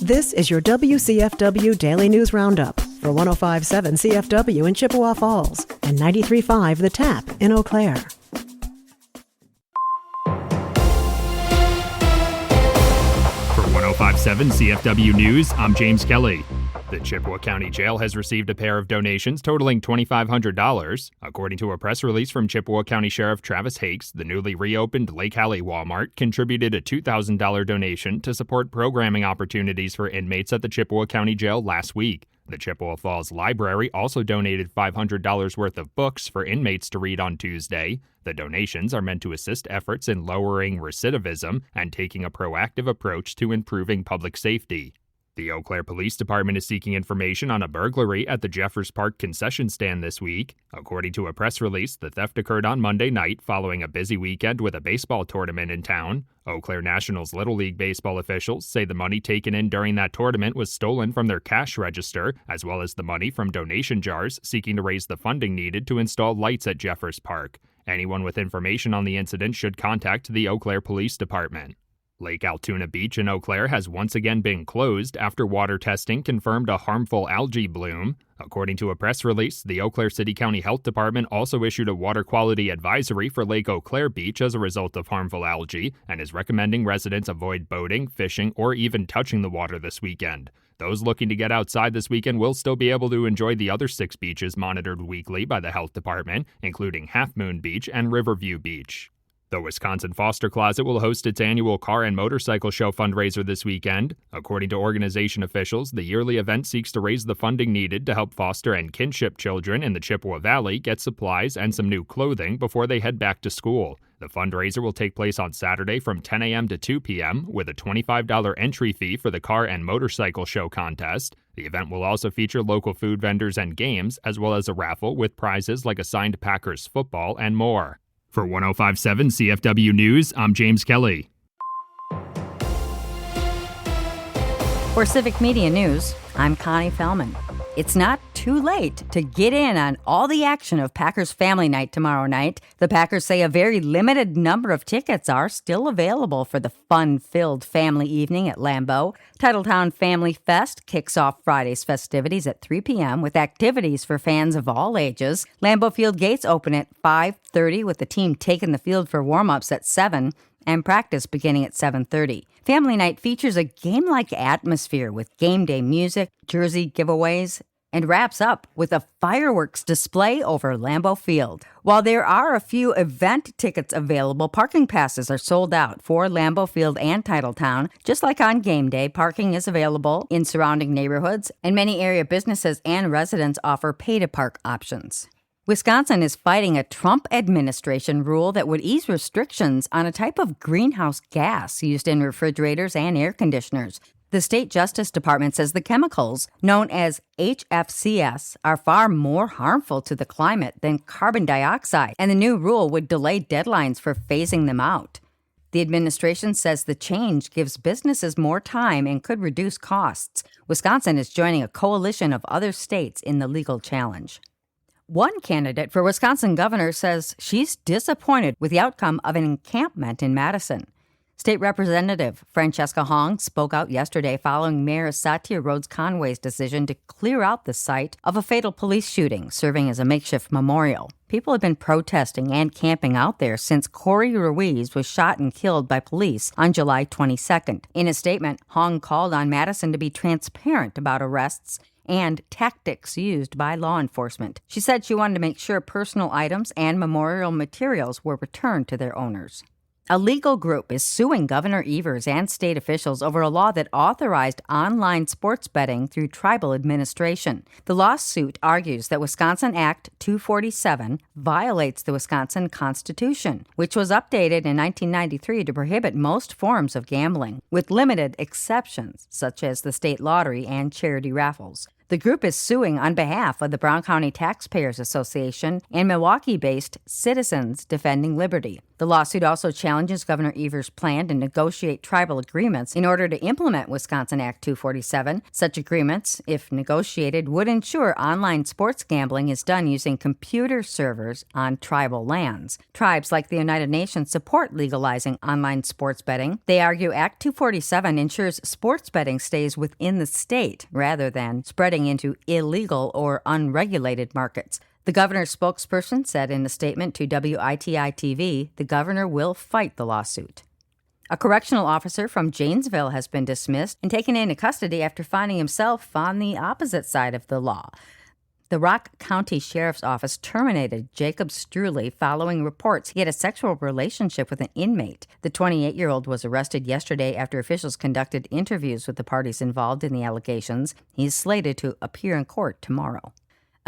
This is your WCFW Daily News Roundup for 105.7 CFW in Chippewa Falls and 93.5 The Tap in Eau Claire. For 105.7 CFW News, I'm James Kelly. The Chippewa County Jail has received a pair of donations totaling $2,500. According to a press release from Chippewa County Sheriff Travis Hakes, the newly reopened Lake Alley Walmart contributed a $2,000 donation to support programming opportunities for inmates at the Chippewa County Jail last week. The Chippewa Falls Library also donated $500 worth of books for inmates to read on Tuesday. The donations are meant to assist efforts in lowering recidivism and taking a proactive approach to improving public safety. The Eau Claire Police Department is seeking information on a burglary at the Jeffers Park concession stand this week. According to a press release, the theft occurred on Monday night following a busy weekend with a baseball tournament in town. Eau Claire Nationals Little League baseball officials say the money taken in during that tournament was stolen from their cash register, as well as the money from donation jars seeking to raise the funding needed to install lights at Jeffers Park. Anyone with information on the incident should contact the Eau Claire Police Department. Lake Altoona Beach in Eau Claire has once again been closed after water testing confirmed a harmful algae bloom. According to a press release, the Eau Claire City County Health Department also issued a water quality advisory for Lake Eau Claire Beach as a result of harmful algae and is recommending residents avoid boating, fishing, or even touching the water this weekend. Those looking to get outside this weekend will still be able to enjoy the other 6 beaches monitored weekly by the Health Department, including Half Moon Beach and Riverview Beach. The Wisconsin Foster Closet will host its annual car and motorcycle show fundraiser this weekend. According to organization officials, the yearly event seeks to raise the funding needed to help foster and kinship children in the Chippewa Valley get supplies and some new clothing before they head back to school. The fundraiser will take place on Saturday from 10 a.m. to 2 p.m. with a $25 entry fee for the car and motorcycle show contest. The event will also feature local food vendors and games, as well as a raffle with prizes like a signed Packers football and more. For 105.7 CFW News, I'm James Kelly. For Civic Media News, I'm Connie Fellman. It's not too late to get in on all the action of Packers Family Night tomorrow night. The Packers say a very limited number of tickets are still available for the fun-filled family evening at Lambeau. Titletown Family Fest kicks off Friday's festivities at 3 p.m. with activities for fans of all ages. Lambeau Field gates open at 5:30 with the team taking the field for warm-ups at 7 and practice beginning at 7:30. Family Night features a game-like atmosphere with game day music, jersey giveaways, and wraps up with a fireworks display over Lambeau Field. While there are a few event tickets available, parking passes are sold out for Lambeau Field and Titletown. Just like on game day, parking is available in surrounding neighborhoods, and many area businesses and residents offer pay-to-park options. Wisconsin is fighting a Trump administration rule that would ease restrictions on a type of greenhouse gas used in refrigerators and air conditioners. The state Justice Department says the chemicals, known as HFCS, are far more harmful to the climate than carbon dioxide, and the new rule would delay deadlines for phasing them out. The administration says the change gives businesses more time and could reduce costs. Wisconsin is joining a coalition of other states in the legal challenge. One candidate for Wisconsin governor says she's disappointed with the outcome of an encampment in Madison. State Representative Francesca Hong spoke out yesterday following Mayor Satya Rhodes-Conway's decision to clear out the site of a fatal police shooting, serving as a makeshift memorial. People have been protesting and camping out there since Corey Ruiz was shot and killed by police on July 22nd. In a statement, Hong called on Madison to be transparent about arrests and tactics used by law enforcement. She said she wanted to make sure personal items and memorial materials were returned to their owners. A legal group is suing Governor Evers and state officials over a law that authorized online sports betting through tribal administration. The lawsuit argues that Wisconsin Act 247 violates the Wisconsin Constitution, which was updated in 1993 to prohibit most forms of gambling, with limited exceptions, such as the state lottery and charity raffles. The group is suing on behalf of the Brown County Taxpayers Association and Milwaukee-based Citizens Defending Liberty. The lawsuit also challenges Governor Evers' plan to negotiate tribal agreements in order to implement Wisconsin Act 247. Such agreements, if negotiated, would ensure online sports gambling is done using computer servers on tribal lands. Tribes like the United Nations support legalizing online sports betting. They argue Act 247 ensures sports betting stays within the state rather than spreading into illegal or unregulated markets. The governor's spokesperson said in a statement to WITI-TV, the governor will fight the lawsuit. A correctional officer from Janesville has been dismissed and taken into custody after finding himself on the opposite side of the law. The Rock County Sheriff's Office terminated Jacob Struley following reports he had a sexual relationship with an inmate. The 28-year-old was arrested yesterday after officials conducted interviews with the parties involved in the allegations. He's slated to appear in court tomorrow.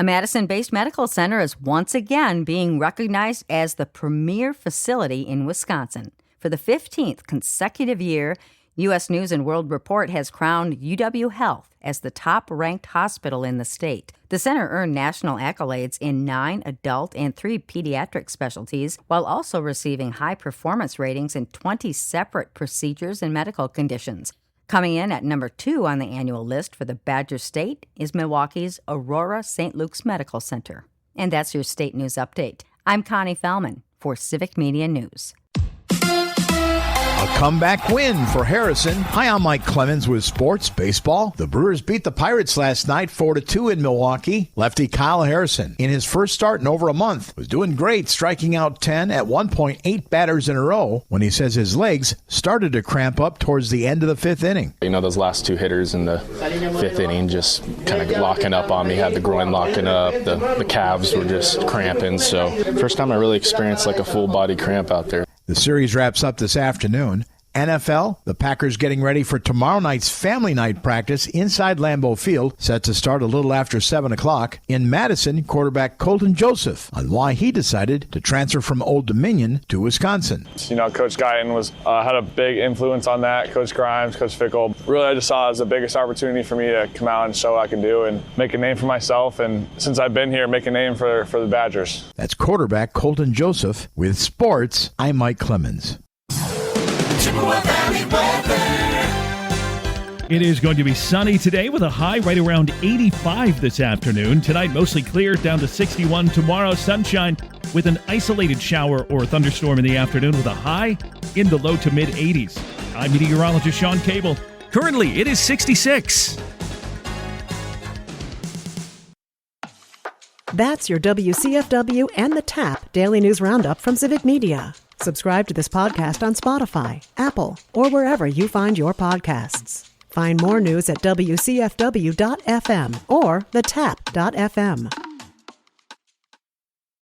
A Madison-based medical center is once again being recognized as the premier facility in Wisconsin. For the 15th consecutive year, U.S. News & World Report has crowned UW Health as the top-ranked hospital in the state. The center earned national accolades in 9 adult and 3 pediatric specialties, while also receiving high-performance ratings in 20 separate procedures and medical conditions. Coming in at number 2 on the annual list for the Badger State is Milwaukee's Aurora St. Luke's Medical Center. And that's your state news update. I'm Connie Fellman for Civic Media News. A comeback win for Harrison. Hi, I'm Mike Clemens with Sports Baseball. The Brewers beat the Pirates last night 4-2 in Milwaukee. Lefty Kyle Harrison, in his first start in over a month, was doing great, striking out 10 at one point 8 batters in a row when he says his legs started to cramp up towards the end of the 5th inning. You know, those last 2 hitters in the 5th inning just kind of locking up on me, had the groin locking up, the calves were just cramping. So first time I really experienced like a full body cramp out there. The series wraps up this afternoon. NFL, the Packers getting ready for tomorrow night's family night practice inside Lambeau Field, set to start a little after 7 o'clock. In Madison, quarterback Colton Joseph on why he decided to transfer from Old Dominion to Wisconsin. You know, Coach Guyton had a big influence on that. Coach Grimes, Coach Fickle. Really, I just saw it as the biggest opportunity for me to come out and show what I can do and make a name for myself. And since I've been here, make a name for the Badgers. That's quarterback Colton Joseph. With sports, I'm Mike Clemens. It is going to be sunny today with a high right around 85 this afternoon. Tonight, mostly clear, down to 61. Tomorrow, sunshine with an isolated shower or thunderstorm in the afternoon with a high in the low to mid 80s. I'm meteorologist Sean Cable. Currently, it is 66. That's your WCFW and the TAP Daily News Roundup from Civic Media. Subscribe to this podcast on Spotify, Apple, or wherever you find your podcasts. Find more news at WCFW.FM or thetap.fm.